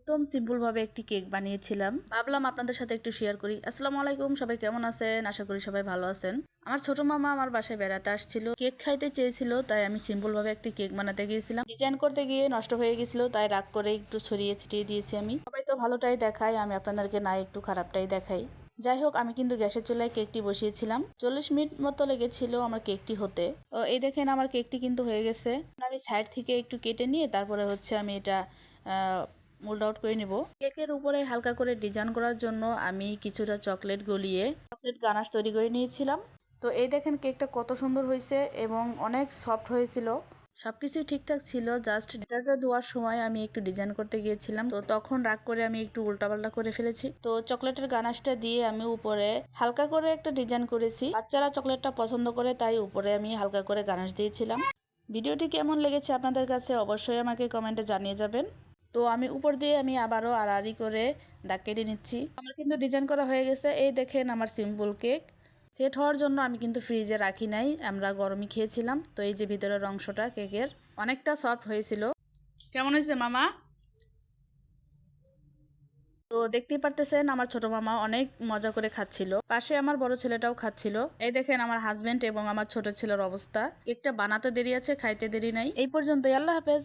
একদম সিম্পল ভাবে একটি কেক বানিয়েছিলাম, ভাবলাম আপনাদের সাথে একটু শেয়ার করি। আসসালামু আলাইকুম, সবাই কেমন আছেন? আশা করি সবাই ভালো আছেন। আমার ছোট মামা আমার বাসায় বেড়াতে আসছিল, কেক খাইতে চেয়েছিল, তাই আমি সিম্পল ভাবে একটি কেক বানাতে গিয়েছিলাম। ডিজাইন করতে গিয়ে নষ্ট হয়ে গেছিল, তাই রাগ করে একটু ছড়িয়ে ছিটিয়ে দিয়েছি। আমি সবাই তো ভালোটাই দেখায়, আমি আপনাদেরকে না একটু খারাপটাই দেখাই। যাই হোক, আমি কিন্তু গ্যাসের চুলায় কেকটি বসিয়েছিলাম। 40 মিনিট মতো লেগেছিল আমার কেকটি হতে। ও এই দেখেন, আমার কেকটি কিন্তু হয়ে গেছে। আমি সাইড থেকে একটু কেটে নিয়ে তারপরে হচ্ছে আমি এটা মোল্ড আউট করে নিব। কেকের উপরে হালকা করে ডিজাইন করার জন্য আমি কিছুটা চকলেট গলিয়ে চকলেট গানাশ তৈরি করে নিয়েছিলাম। তো এই দেখেন কেকটা কত সুন্দর হয়েছে এবং অনেক সফট হয়েছিল। সবকিছুই ঠিকঠাক ছিল, জাস্ট ডেটাটা দেওয়ার সময় আমি একটু ডিজাইন করতে গিয়েছিলাম, তো তখন রাগ করে আমি একটু উল্টাপাল্টা করে ফেলেছি। তো চকলেটের গানাশটা দিয়ে আমি উপরে হালকা করে একটা ডিজাইন করেছি। বাচ্চারা চকলেটটা পছন্দ করে, তাই উপরে আমি হালকা করে গানাশ দিয়েছিলাম। ভিডিওটি কেমন লেগেছে আপনাদের কাছে অবশ্যই আমাকে কমেন্টে জানিয়ে যাবেন। তো আমি উপর দিয়ে আমি আবারও আড়াআড়ি করে দাগ কেটে নিচ্ছি। আমার কিন্তু ডিজাইন করা হয়ে গেছে। এই দেখেন আমার সিম্পল কেক। সেট হওয়ার জন্য আমি কিন্তু ফ্রিজে রাখি নাই, আমরা গরমই খেয়েছিলাম। তো এই যে ভিতরের অংশটা কেকের অনেকটা সফট হয়েছিল। কেমন হয়েছে মামা? তো দেখতেই পারতেছেন আমার ছোট মামা অনেক মজা করে খাচ্ছিল, পাশে আমার বড় ছেলেটাও খাচ্ছিল। এই দেখেন আমার হাজবেন্ড এবং আমার ছোট ছেলের অবস্থা। কেকটা বানাতে দেরি আছে, খাইতে দেরি নাই। এই পর্যন্তই, আল্লাহ হাফেজ।